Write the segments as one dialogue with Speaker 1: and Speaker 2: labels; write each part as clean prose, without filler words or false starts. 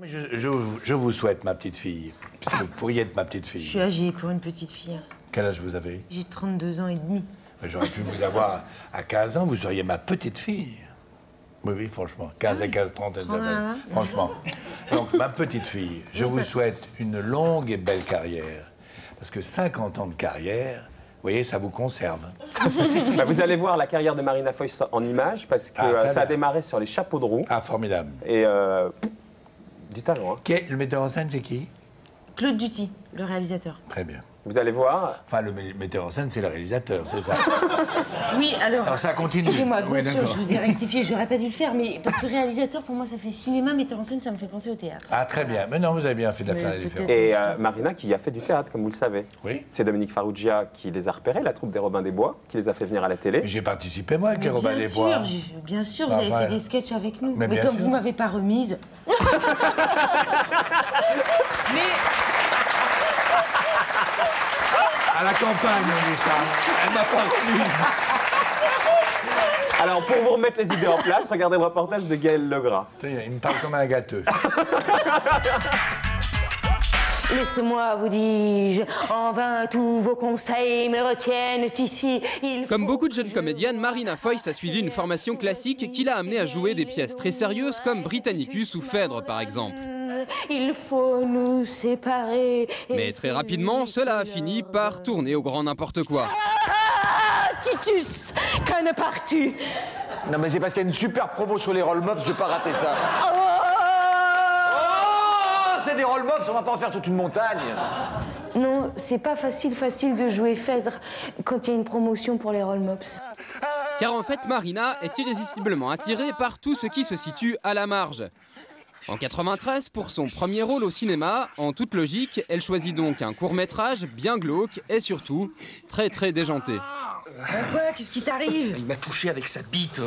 Speaker 1: Mais je vous souhaite, ma petite fille, parce que vous pourriez être ma petite fille.
Speaker 2: Je suis âgée pour une petite fille.
Speaker 1: Quel âge vous avez?
Speaker 2: J'ai 32 ans et demi.
Speaker 1: J'aurais pu vous avoir à 15 ans, vous seriez ma petite fille. Oui, oui, franchement. 15 à 15, 30, franchement. Donc, ma petite fille, je vous souhaite une longue et belle carrière. Parce que 50 ans de carrière, vous voyez, ça vous conserve.
Speaker 3: Bah, vous allez voir la carrière de Marina Foïs en images, parce que ça a démarré sur les chapeaux de roue.
Speaker 1: Ah, formidable.
Speaker 3: Et du talent. Hein.
Speaker 1: Qui est, le metteur en scène, c'est qui?
Speaker 2: Claude Duty, le réalisateur.
Speaker 1: Très bien.
Speaker 3: Vous allez voir.
Speaker 1: Enfin, le metteur en scène, c'est le réalisateur, c'est ça?
Speaker 2: Oui, alors
Speaker 1: ça continue.
Speaker 2: Excusez-moi, bien
Speaker 1: Oui,
Speaker 2: sûr,
Speaker 1: d'accord.
Speaker 2: je vous ai rectifié, j'aurais pas dû le faire, mais parce que réalisateur, pour moi, ça fait cinéma, metteur en scène, ça me fait penser au théâtre.
Speaker 1: Ah, très bien. Mais non, vous avez bien fait de la
Speaker 2: Mais
Speaker 1: faire la
Speaker 2: peut-être-
Speaker 1: différence.
Speaker 3: Et Marina qui a fait du théâtre, comme vous le savez.
Speaker 1: Oui.
Speaker 3: C'est Dominique Farrugia qui les a repérés, la troupe des Robins des Bois, qui les a fait venir à la télé.
Speaker 1: Mais j'ai participé, moi, avec les
Speaker 2: Mais
Speaker 1: Robins des Bois.
Speaker 2: bien sûr, vous
Speaker 1: Bah,
Speaker 2: avez
Speaker 1: enfin,
Speaker 2: fait des sketchs avec nous.
Speaker 1: mais
Speaker 2: Mais
Speaker 1: bien
Speaker 2: comme
Speaker 1: sûr.
Speaker 2: vous m'avez pas remise.
Speaker 1: À la campagne, on dit ça. Elle m'a pas remise.
Speaker 3: Alors, pour vous remettre les idées en place, regardez le reportage de Gaël Legras.
Speaker 1: Il me parle comme un gâteux.
Speaker 2: Laissez-moi, vous dis-je, en vain tous vos conseils me retiennent ici.
Speaker 4: Comme beaucoup de jeunes comédiennes, Marina Foïs a suivi une formation classique qui l'a amenée à jouer des pièces très sérieuses comme Britannicus ou Phèdre par exemple.
Speaker 2: Il faut nous séparer.
Speaker 4: Mais très rapidement, cela a fini par tourner au grand n'importe quoi.
Speaker 2: Ah, Titus, qu'en pars-tu?
Speaker 5: Non mais c'est parce qu'il y a une super promo sur les roll-mops, je vais pas rater ça.
Speaker 2: Oh,
Speaker 5: C'est des roll-mops, on va pas en faire toute une montagne.
Speaker 2: non, c'est pas facile de jouer Phèdre quand il y a une promotion pour les roll-mops.
Speaker 4: Car en fait, Marina est irrésistiblement attirée par tout ce qui se situe à la marge. En 93, pour son premier rôle au cinéma, en toute logique, elle choisit donc un court-métrage bien glauque et surtout très déjanté.
Speaker 6: Quoi? Qu'est-ce qui t'arrive?
Speaker 5: Il m'a touché avec sa bite.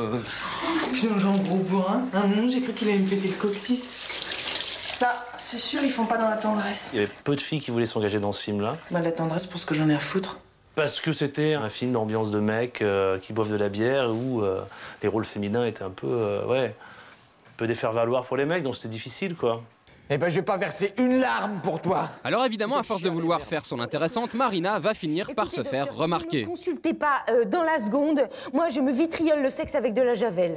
Speaker 6: Putain, genre gros bourrin. Un moment, j'ai cru qu'il allait me péter le coccyx. Ça, c'est sûr, ils font pas dans la tendresse.
Speaker 7: Il y avait peu de filles qui voulaient s'engager dans ce film-là.
Speaker 6: Bah, la tendresse pour ce que j'en ai à foutre.
Speaker 7: Parce que c'était un film d'ambiance de mecs qui boivent de la bière où les rôles féminins étaient un peu, un peu des faire-valoir pour les mecs, donc c'était difficile, quoi.
Speaker 5: Eh ben je vais pas verser une larme pour toi.
Speaker 4: Alors évidemment, à force de vouloir faire son intéressante, Marina va finir par se faire remarquer.
Speaker 2: Ne me consultez pas dans la seconde. Moi, je me vitriole le sexe avec de la javel.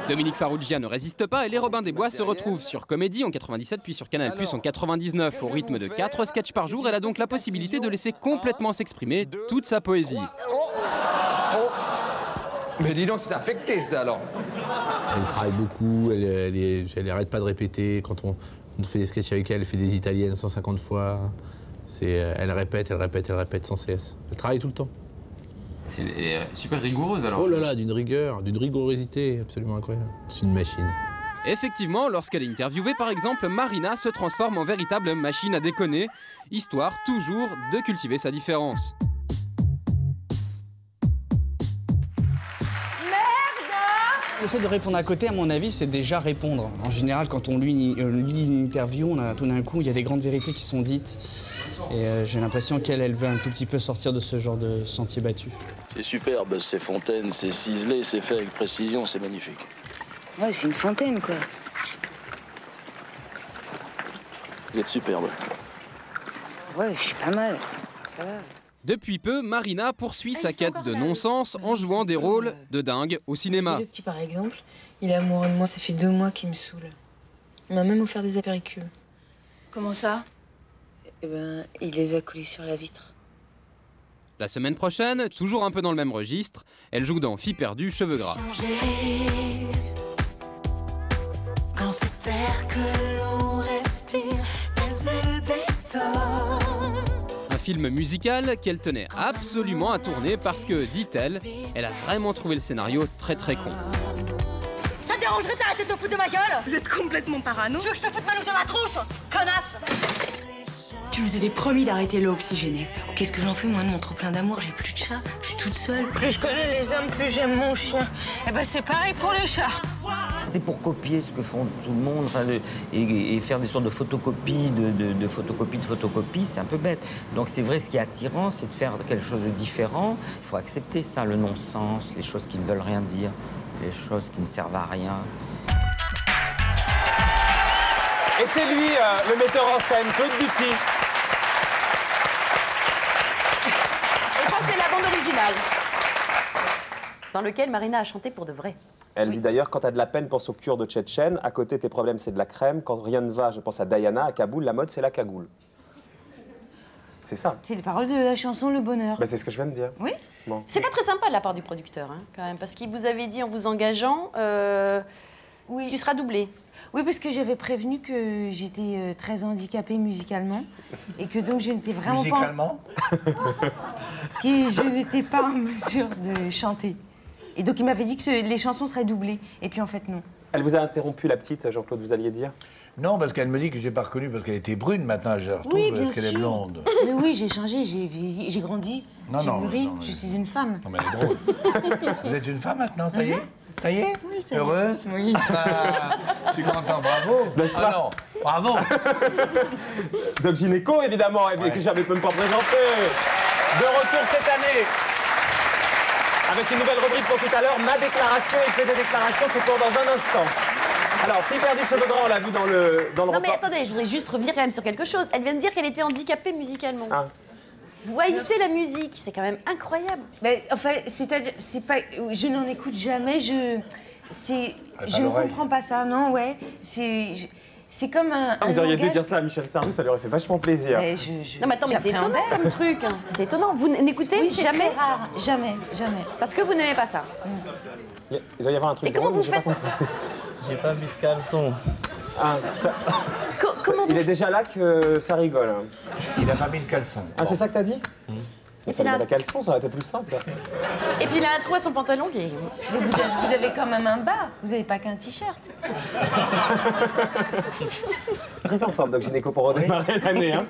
Speaker 4: Dominique Farrugia ne résiste pas et les Robins des Bois se retrouvent sur Comédie en 97 puis sur Canal+ en 99. Au rythme de 4 sketchs par jour, elle a donc la possibilité de laisser complètement s'exprimer toute sa poésie.
Speaker 5: Mais dis donc, c'est affecté ça alors.
Speaker 8: Elle travaille beaucoup, elle arrête pas de répéter. Quand on fait des sketchs avec elle fait des italiennes 150 fois. Elle répète sans cesse. Elle travaille tout le temps.
Speaker 9: Elle est super rigoureuse alors.
Speaker 8: Oh là là, d'une rigueur, d'une rigorosité absolument incroyable. C'est une machine.
Speaker 4: Effectivement, lorsqu'elle est interviewée, par exemple, Marina se transforme en véritable machine à déconner, histoire toujours de cultiver sa différence.
Speaker 10: Le fait de répondre à côté, à mon avis, c'est déjà répondre. En général, quand on lit une interview, tout d'un coup, il y a des grandes vérités qui sont dites. Et j'ai l'impression qu'elle veut un tout petit peu sortir de ce genre de sentier battu.
Speaker 11: C'est superbe, c'est fontaine, c'est ciselé, c'est fait avec précision, c'est magnifique.
Speaker 2: Ouais, c'est une fontaine, quoi.
Speaker 11: Vous êtes superbe.
Speaker 2: Ouais, je suis pas mal. Ça va.
Speaker 4: Depuis peu, Marina poursuit sa quête de non-sens en jouant des rôles de dingue au cinéma.
Speaker 6: Le petit, par exemple, il est amoureux de moi, ça fait 2 mois qu'il me saoule. Il m'a même offert des apéritifs.
Speaker 12: Comment ça?
Speaker 6: Eh ben, il les a collés sur la vitre.
Speaker 4: La semaine prochaine, toujours un peu dans le même registre, elle joue dans Fille perdue, cheveux gras.
Speaker 13: Quand cet air que l'on respire, elle se détend.
Speaker 4: Un film musical qu'elle tenait absolument à tourner parce que, dit-elle, elle a vraiment trouvé le scénario très con.
Speaker 12: Ça te dérangerait d'arrêter de te foutre de ma gueule?
Speaker 6: Vous êtes complètement parano.
Speaker 12: Tu veux que je te foute ma loose dans la tronche, connasse?
Speaker 6: Tu nous avais promis d'arrêter l'eau oxygénée. Qu'est-ce que j'en fais, moi, de mon trop-plein d'amour? J'ai plus de chat, je suis toute seule. Plus je connais les hommes, plus j'aime mon chien. Eh ben, c'est pareil pour les chats.
Speaker 14: C'est pour copier ce que font tout le monde, et faire des sortes de photocopies, de photocopies, c'est un peu bête. Donc c'est vrai, ce qui est attirant, c'est de faire quelque chose de différent. Il faut accepter ça, le non-sens, les choses qui ne veulent rien dire, les choses qui ne servent à rien.
Speaker 3: Et c'est lui, le metteur en scène, Claude Duty.
Speaker 15: Et ça, c'est la bande originale, dans lequel Marina a chanté pour de vrai.
Speaker 3: Elle dit d'ailleurs, quand t'as de la peine, pense aux cures de Tchétchène. À côté, tes problèmes, c'est de la crème. Quand rien ne va, je pense à Diana. À Kaboul, la mode, c'est la cagoule. C'est ça.
Speaker 6: C'est les paroles de la chanson Le Bonheur.
Speaker 3: Bah, c'est ce que je viens de dire.
Speaker 15: Oui.
Speaker 3: Bon.
Speaker 15: C'est pas très sympa de la part du producteur, hein, quand même, parce qu'il vous avait dit en vous engageant, oui, tu seras doublé.
Speaker 6: Oui, parce que j'avais prévenu que j'étais très handicapée musicalement et que donc je n'étais vraiment
Speaker 1: musicalement
Speaker 6: que je n'étais pas en mesure de chanter. Et donc il m'avait dit que les chansons seraient doublées. Et puis en fait, non.
Speaker 3: Elle vous a interrompu, la petite, Jean-Claude, vous alliez dire?
Speaker 1: Non, parce qu'elle me dit que j'ai pas reconnu parce qu'elle était brune. Maintenant, je la retrouve parce qu'elle est blonde.
Speaker 6: Mais oui, j'ai changé, j'ai vieilli, j'ai grandi, j'ai mûri, je suis une femme.
Speaker 1: Non, mais elle est drôle. Vous êtes une femme maintenant, ça y est? Ça y est?
Speaker 6: Oui, c'est
Speaker 1: heureuse?
Speaker 6: Oui.
Speaker 1: Ah, je suis content, bravo.
Speaker 3: Ah
Speaker 1: non, bravo.
Speaker 3: Donc gynéco, évidemment, et que j'avais même pas présenté. De retour cette année. Avec une nouvelle rubrique pour tout à l'heure, ma déclaration. Il fait des déclarations, c'est pour dans un instant. Alors, Piperdie Cheveux-Grands, on l'a vu dans le
Speaker 15: Non mais attendez, je voudrais juste revenir quand même sur quelque chose. Elle vient de dire qu'elle était handicapée musicalement.
Speaker 3: Ah.
Speaker 15: Vous haïssez la musique, c'est quand même incroyable.
Speaker 6: Mais enfin, c'est-à-dire, c'est pas, je n'en écoute jamais, je ne comprends pas ça, non, ouais. C'est comme un.
Speaker 3: Vous auriez dû
Speaker 6: langage...
Speaker 3: dire ça à Michel Sardou, ça lui aurait fait vachement plaisir.
Speaker 6: Mais
Speaker 15: non mais attends, mais c'est étonnant comme truc. C'est étonnant. Vous n'écoutez
Speaker 6: oui,
Speaker 15: jamais?
Speaker 6: Très rare. Jamais, jamais.
Speaker 15: Parce que vous n'aimez pas ça.
Speaker 3: Il doit y avoir un truc.
Speaker 15: Et comment vous faites?
Speaker 16: J'ai pas mis de caleçon.
Speaker 3: Ah,
Speaker 15: comment
Speaker 3: il est déjà là que ça rigole.
Speaker 1: Il a pas mis de caleçon.
Speaker 3: Ah, c'est ça que t'as dit?
Speaker 15: Et puis là...
Speaker 3: La caleçon, ça aurait été plus simple.
Speaker 15: Et puis il a un trou à son pantalon qui est...
Speaker 6: Mais vous avez quand même un bas, vous n'avez pas qu'un t-shirt.
Speaker 3: Très en forme, donc gynéco pour redémarrer l'année. Hein.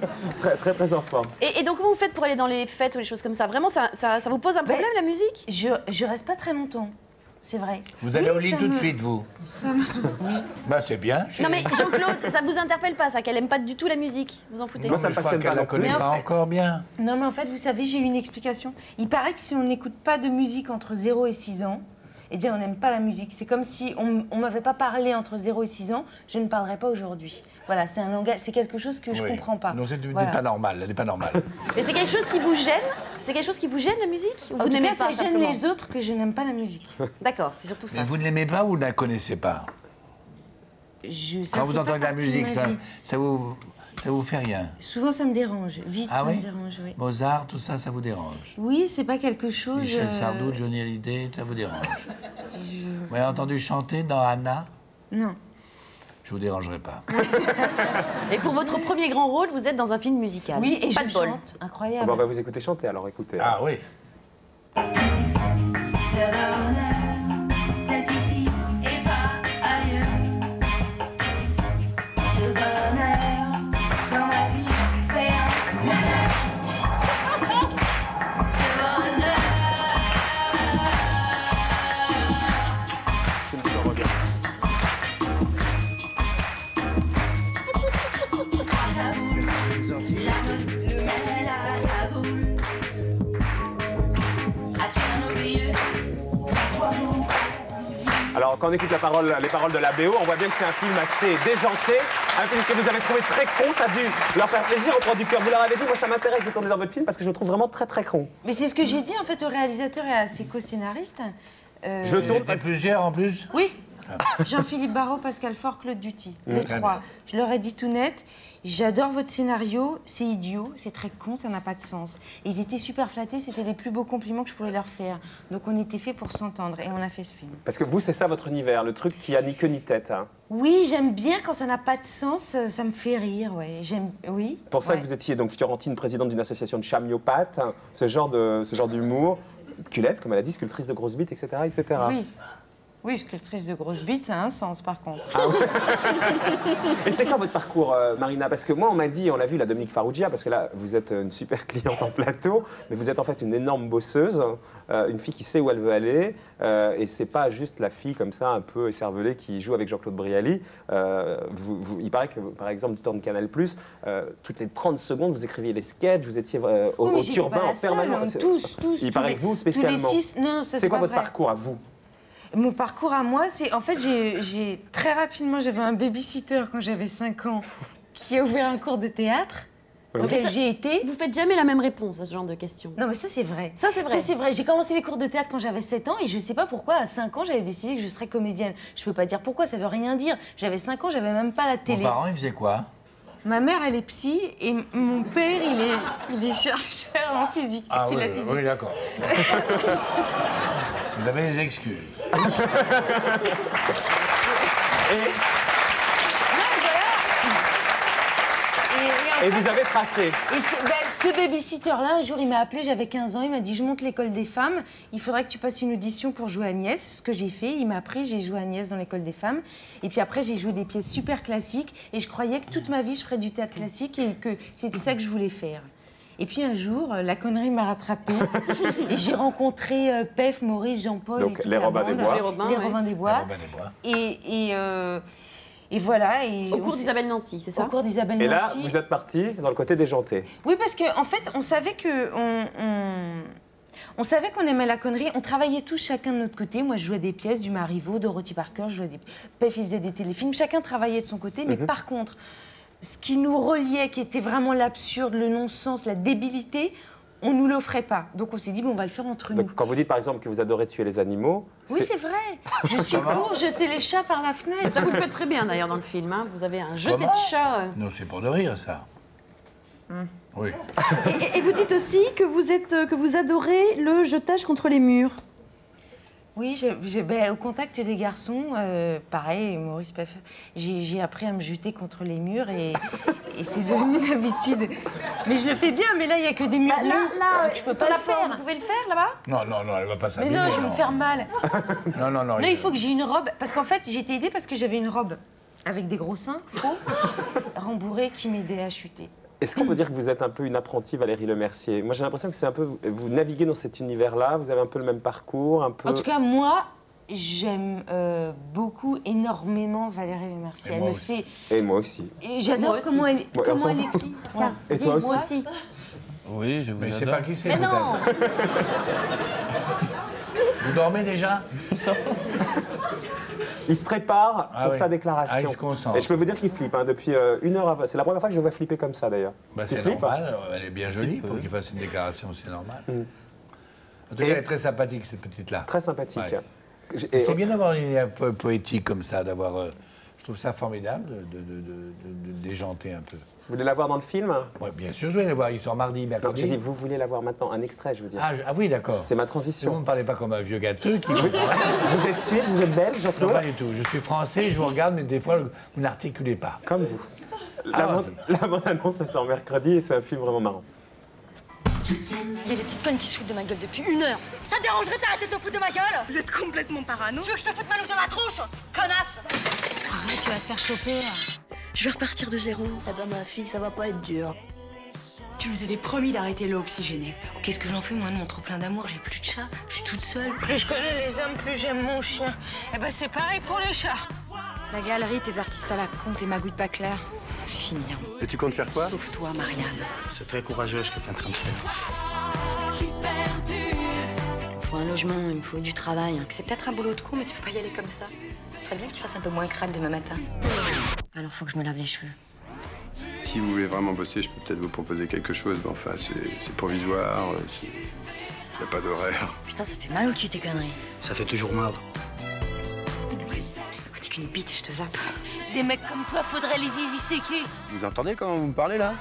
Speaker 3: Très en forme.
Speaker 15: Et donc comment vous faites pour aller dans les fêtes ou les choses comme ça? Vraiment, ça vous pose un problème, la musique?
Speaker 6: Je reste pas très longtemps. C'est vrai.
Speaker 1: Vous allez au lit tout de suite, vous?
Speaker 6: Oui.
Speaker 1: Bah, c'est bien.
Speaker 15: Non mais Jean-Claude, ça vous interpelle pas, ça, qu'elle aime pas du tout la musique? Vous en foutez?
Speaker 1: Moi, ça me passionne pas. Elle la connaît pas encore bien.
Speaker 6: Non, mais en fait, vous savez, j'ai eu une explication. Il paraît que si on n'écoute pas de musique entre 0 et 6 ans, eh bien, on n'aime pas la musique. C'est comme si on m'avait pas parlé entre 0 et 6 ans, je ne parlerais pas aujourd'hui. Voilà, c'est un langage, c'est quelque chose que je comprends pas.
Speaker 1: Non, c'est
Speaker 6: voilà.
Speaker 1: pas normal, elle n'est pas normale.
Speaker 15: Mais c'est quelque chose qui vous gêne? C'est quelque chose qui vous gêne, la musique? Ou
Speaker 6: En
Speaker 15: vous
Speaker 6: tout
Speaker 15: n'aimez
Speaker 6: cas,
Speaker 15: pas
Speaker 6: ça gêne les autres que je n'aime pas la musique.
Speaker 15: D'accord, c'est surtout ça.
Speaker 1: Mais vous ne l'aimez pas ou ne la connaissez pas? Quand vous entendez la musique, ça vous fait rien?
Speaker 6: Souvent, ça me dérange. Vite,
Speaker 1: ah
Speaker 6: ça
Speaker 1: oui
Speaker 6: me dérange, oui.
Speaker 1: Mozart, tout ça, ça vous dérange?
Speaker 6: Oui, c'est pas quelque chose...
Speaker 1: Michel Sardou, Johnny Hallyday, ça vous dérange? Vous avez entendu chanter dans Anna?
Speaker 6: Non.
Speaker 1: Je vous dérangerai pas.
Speaker 15: Et pour votre premier grand rôle, vous êtes dans un film musical.
Speaker 6: Oui, et
Speaker 15: pas
Speaker 6: je
Speaker 15: de bol.
Speaker 6: chante. Incroyable.
Speaker 3: Bon, on va vous écouter chanter, alors écoutez.
Speaker 1: Ah oui.
Speaker 13: C'est ici et pas ailleurs. Le bonheur dans ma vie fait un bonheur.
Speaker 3: Alors, quand on écoute les paroles de la BO, on voit bien que c'est un film assez déjanté, un film que vous avez trouvé très con, ça a dû leur faire plaisir aux producteurs. Vous leur avez dit, moi ça m'intéresse de tourner dans votre film parce que je le trouve vraiment très con.
Speaker 6: Mais c'est ce que j'ai dit en fait au réalisateur et à ses co-scénaristes.
Speaker 3: Je le tourne
Speaker 1: parce... plusieurs en plus?
Speaker 6: Oui. Jean-Philippe Barrault, Pascal Faure, Claude Duty. Les trois. Je leur ai dit tout net, j'adore votre scénario, c'est idiot, c'est très con, ça n'a pas de sens. Et ils étaient super flattés, c'était les plus beaux compliments que je pouvais leur faire. Donc on était fait pour s'entendre et on a fait ce film.
Speaker 3: Parce que vous, c'est ça votre univers, le truc qui a ni queue ni tête. Hein.
Speaker 6: Oui, j'aime bien quand ça n'a pas de sens, ça me fait rire, ouais. Oui.
Speaker 3: Pour ça que vous étiez donc Fiorentine, présidente d'une association de chamyopathes, hein, ce genre d'humour, culette, comme elle a dit, sculptrice de grosses bites, etc. etc.
Speaker 6: Oui. Oui, sculptrice de grosses bites, ça a un sens par contre.
Speaker 3: Ah ouais. Et c'est quoi votre parcours, Marina? Parce que moi, on m'a dit, on l'a vu, la Dominique Farrugia, parce que là, vous êtes une super cliente en plateau, mais vous êtes en fait une énorme bosseuse, une fille qui sait où elle veut aller, et c'est pas juste la fille comme ça, un peu écervelée, qui joue avec Jean-Claude Brialy. Il paraît que, par exemple, du temps de Canal+, toutes les 30 secondes, vous écriviez les sketchs, vous étiez au turbin en permanence.
Speaker 6: Tous.
Speaker 3: Il paraît que vous, spécialement.
Speaker 6: Tous les 6, non, ça
Speaker 3: c'est quoi
Speaker 6: pas
Speaker 3: votre
Speaker 6: vrai.
Speaker 3: parcours à vous?
Speaker 6: Mon parcours à moi, c'est... En fait, j'ai très rapidement, j'avais un babysitter quand j'avais 5 ans qui a ouvert un cours de théâtre. auquel j'ai été.
Speaker 15: Vous faites jamais la même réponse à ce genre de questions.
Speaker 6: Non, mais ça, c'est vrai.
Speaker 15: Ça, c'est vrai.
Speaker 6: Ça, c'est vrai. J'ai commencé les cours de théâtre quand j'avais 7 ans et je sais pas pourquoi, à 5 ans, j'avais décidé que je serais comédienne. Je peux pas dire pourquoi, ça veut rien dire. J'avais 5 ans, j'avais même pas la télé.
Speaker 1: Vos parents, ils faisaient quoi?
Speaker 6: Ma mère, elle est psy et mon père, il est chercheur en physique.
Speaker 1: Ah
Speaker 6: il
Speaker 1: oui,
Speaker 6: fait la physique.
Speaker 1: oui, d'accord. Vous avez des excuses.
Speaker 3: Et vous avez tracé.
Speaker 6: Et ce babysitter-là, un jour, il m'a appelé, j'avais 15 ans, il m'a dit « Je monte l'école des femmes, il faudrait que tu passes une audition pour jouer Agnès ». Ce que j'ai fait, il m'a appris, j'ai joué Agnès dans l'école des femmes. Et puis après, j'ai joué des pièces super classiques et je croyais que toute ma vie, je ferais du théâtre classique et que c'était ça que je voulais faire. Et puis un jour, la connerie m'a rattrapée et j'ai rencontré Pef, Maurice, Jean-Paul et toute
Speaker 3: les
Speaker 6: la
Speaker 3: Robins
Speaker 6: bande.
Speaker 3: des Bois.
Speaker 6: Les Robins des Bois. Et voilà. Et
Speaker 15: au cours d'Isabelle Nanty, c'est ça?
Speaker 6: Au cours d'Isabelle Nanty.
Speaker 3: Et là, vous êtes parti dans le côté déjanté.
Speaker 6: Oui, parce qu'en fait, on savait que on savait qu'on aimait la connerie. On travaillait tous chacun de notre côté. Moi, je jouais des pièces, du Marivaux, Dorothy Parker, je jouais des... Pef, il faisait des téléfilms. Chacun travaillait de son côté. Mais par contre, ce qui nous reliait, qui était vraiment l'absurde, le non-sens, la débilité, on nous l'offrait pas. Donc on s'est dit, bon, on va le faire entre nous.
Speaker 3: Donc, quand vous dites par exemple que vous adorez tuer les animaux...
Speaker 6: Oui, c'est vrai. Je suis pour jeter les chats par la fenêtre.
Speaker 15: Ça, vous le faites très bien d'ailleurs dans le film. Hein. Vous avez un jeté de chat.
Speaker 1: Non, c'est pour de rire, ça. Oui.
Speaker 15: Et vous dites aussi que vous adorez le jetage contre les murs.
Speaker 6: Oui, au contact des garçons, pareil, Maurice Pef, j'ai appris à me jeter contre les murs et c'est devenu une habitude. Mais je le fais bien, mais là, il n'y a que des murs.
Speaker 15: Là,
Speaker 6: je peux pas le faire.
Speaker 15: Vous pouvez le faire là-bas?
Speaker 1: Non, elle va pas s'habiller.
Speaker 6: Mais non, je vais me faire mal.
Speaker 1: Non.
Speaker 6: Non, il faut que j'ai une robe. Parce qu'en fait, j'ai été aidée parce que j'avais une robe avec des gros seins, faux, rembourrés, qui m'aidait à chuter.
Speaker 3: Est-ce qu'on peut dire que vous êtes un peu une apprentie Valérie Lemercier? Moi, j'ai l'impression que c'est un peu... Vous naviguez dans cet univers-là, vous avez un peu le même parcours, un peu...
Speaker 6: En tout cas, moi, j'aime beaucoup, énormément Valérie Lemercier. Elle me fait...
Speaker 3: Et moi aussi.
Speaker 6: Et j'adore comment elle écrit.
Speaker 15: Tiens,
Speaker 3: et toi aussi,
Speaker 15: moi aussi.
Speaker 16: Oui, je vous
Speaker 1: Mais
Speaker 16: adore.
Speaker 1: c'est pas qui c'est.
Speaker 15: Mais non.
Speaker 1: Vous dormez déjà?
Speaker 3: Il se prépare pour sa déclaration.
Speaker 1: Ah, il se concentre.
Speaker 3: Et je peux vous dire qu'il flippe depuis 1 heure avant. C'est la première fois que je le vois flipper comme ça d'ailleurs.
Speaker 1: Bah, c'est normal, elle est bien jolie pour qu'il fasse une déclaration, c'est normal. En tout cas, elle est très sympathique, cette petite-là.
Speaker 3: Très sympathique.
Speaker 1: Ouais. Et c'est bien d'avoir une idée un peu poétique comme ça, d'avoir... je trouve ça formidable de déjanter un peu.
Speaker 3: Vous voulez la voir dans le film?
Speaker 1: Oui, bien sûr, je vais la voir. Ils sont mardi, mercredi.
Speaker 3: Non, j'ai dit, vous voulez la voir maintenant, un extrait, je veux dire.
Speaker 1: Ah oui, d'accord.
Speaker 3: C'est ma transition.
Speaker 1: Vous ne parlez pas comme un vieux gâteux qui...
Speaker 3: Vous êtes suisse, vous êtes belge, Jean-Claude?
Speaker 1: Non, pas du tout. Je suis français, je vous regarde, mais des fois, vous n'articulez pas.
Speaker 3: Comme vous. La bande-annonce, ça sort mercredi et c'est un film vraiment marrant.
Speaker 12: Il y a des petites connes qui se foutent de ma gueule depuis 1 heure. Ça te dérangerait d'arrêter de te foutre de ma gueule? Vous êtes complètement parano. Tu veux que je te foute ma louche dans la tronche, connasse?
Speaker 6: Arrête, tu vas te faire choper, là.
Speaker 12: Je vais repartir de zéro.
Speaker 2: Eh ben ma fille, ça va pas être dur.
Speaker 12: Tu nous avais promis d'arrêter l'eau oxygénée. Qu'est-ce que j'en fais, moi, de mon trop-plein d'amour? J'ai plus de chat, je suis toute seule.
Speaker 6: Plus je connais les hommes, plus j'aime mon chien. Eh ben c'est pareil pour les chats.
Speaker 17: La galerie, tes artistes à la con, tes magouilles pas claires, c'est fini. Hein.
Speaker 18: Et tu comptes faire quoi?
Speaker 17: Sauf toi, Marianne.
Speaker 18: C'est très courageux ce que tu es en train de faire.
Speaker 17: Il me faut un logement, il me faut du travail. C'est peut-être un boulot de con, mais tu peux pas y aller comme ça. Ce serait bien que tu fasses un peu moins crade demain matin. Alors faut que je me lave les cheveux.
Speaker 18: Si vous voulez vraiment bosser, je peux peut-être vous proposer quelque chose, mais enfin, c'est provisoire, il n'y a pas d'horaire.
Speaker 17: Putain, ça fait mal au cul tes conneries.
Speaker 18: Ça fait toujours mal.
Speaker 17: Faut dire qu'une bite et je te zappe.
Speaker 6: Des mecs comme toi, faudrait les viviséquer.
Speaker 18: Vous entendez quand vous me parlez, là?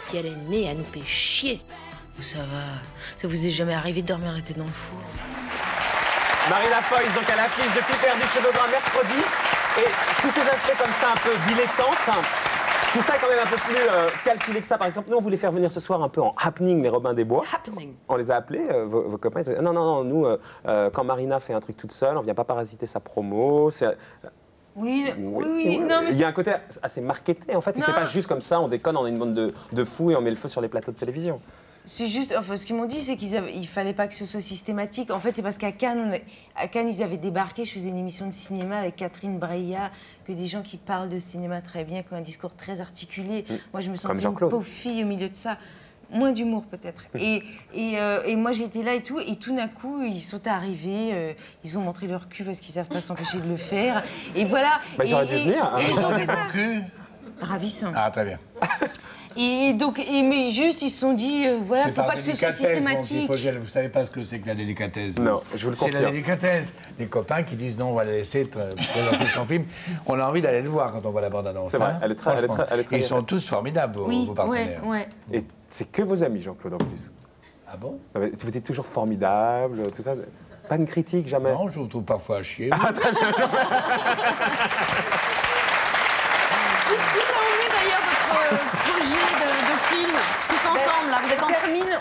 Speaker 2: Puis elle est née, elle nous fait chier. Ça va. Ça vous est jamais arrivé de dormir la tête dans le four?
Speaker 3: Marina Foïs, donc à l'affiche de Plus perdu cheveux bruns mercredi. Et sous ces aspects comme ça, un peu dilettantes, tout ça est quand même un peu plus calculé que ça. Par exemple, nous, on voulait faire venir ce soir un peu en happening les Robins des Bois.
Speaker 15: Happening.
Speaker 3: On les a appelés, vos copains. Ils ont dit, non, nous, quand Marina fait un truc toute seule, on vient pas parasiter sa promo.
Speaker 6: Oui, non, mais
Speaker 3: il y a un côté assez marketé, en fait. C'est pas juste comme ça, on déconne, on est une bande de fous et on met le feu sur les plateaux de télévision.
Speaker 6: c'est juste, enfin, ce qu'ils m'ont dit, c'est qu'il fallait pas que ce soit systématique. En fait, c'est parce qu'à Cannes, ils avaient débarqué. Je faisais une émission de cinéma avec Catherine Breillat, que des gens qui parlent de cinéma très bien, qui ont un discours très articulé. Moi, je me sens comme une pauvre fille au milieu de ça. Moins d'humour peut-être. Et moi j'étais là et tout d'un coup ils sont arrivés, ils ont montré leur cul parce qu'ils savent pas s'empêcher de le faire. Et voilà.
Speaker 3: Bah, ils auraient dû venir. Hein.
Speaker 6: Ils ont fait ça.
Speaker 1: Cul.
Speaker 6: Ravissant.
Speaker 1: Ah, très bien.
Speaker 6: Et donc, mais juste ils se sont dit, voilà, faut pas que ce soit systématique.
Speaker 1: Vous savez pas ce que c'est que la délicatesse.
Speaker 3: Non, je vous le confirme.
Speaker 1: C'est la délicatesse. Les copains qui disent non, on va la laisser présenter son film. On a envie d'aller le voir quand on voit la bande-annonce.
Speaker 3: C'est vrai, elle est très
Speaker 1: Ils sont tous formidables, vos partenaires.
Speaker 6: Ouais.
Speaker 3: Et c'est que vos amis, Jean-Claude, en plus.
Speaker 1: Ah bon?
Speaker 3: Vous êtes toujours formidable, tout ça. Pas de critique, jamais.
Speaker 1: Non, je vous trouve parfois à chier.
Speaker 3: Ah, très bien.
Speaker 15: Où ça en est d'ailleurs votre projet de film tous ensemble là, vous êtes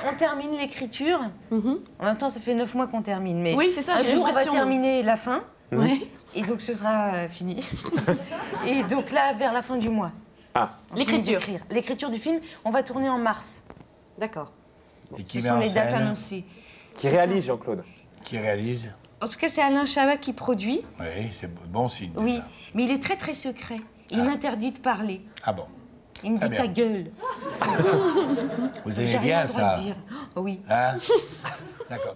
Speaker 6: on termine l'écriture. En même temps, ça fait 9 mois qu'on termine. Mais
Speaker 15: oui, c'est ça.
Speaker 6: Un jour, on va
Speaker 15: l'impression.
Speaker 6: terminer la fin.
Speaker 15: Ouais.
Speaker 6: Et donc, ce sera fini. Et donc là, vers la fin du mois.
Speaker 3: Ah.
Speaker 15: L'écriture.
Speaker 6: L'écriture du film, on va tourner en mars.
Speaker 15: D'accord.
Speaker 1: Et qui
Speaker 6: Ce
Speaker 1: met
Speaker 6: sont
Speaker 1: en
Speaker 6: les dates
Speaker 1: scène?
Speaker 6: annoncées.
Speaker 3: Qui réalise, Jean-Claude?
Speaker 1: Qui réalise?
Speaker 6: En tout cas, c'est Alain Chabat qui produit.
Speaker 1: Oui, c'est bon signe.
Speaker 6: Oui,
Speaker 1: déjà.
Speaker 6: mais il est très très secret. Il m'interdit de parler.
Speaker 1: Ah bon?
Speaker 6: Il me
Speaker 1: Très
Speaker 6: dit
Speaker 1: bien.
Speaker 6: ta gueule.
Speaker 1: Vous aimez
Speaker 6: J'ai
Speaker 1: bien
Speaker 6: rien le droit
Speaker 1: ça?
Speaker 6: de dire. Oh, oui.
Speaker 1: Hein? D'accord, d'accord.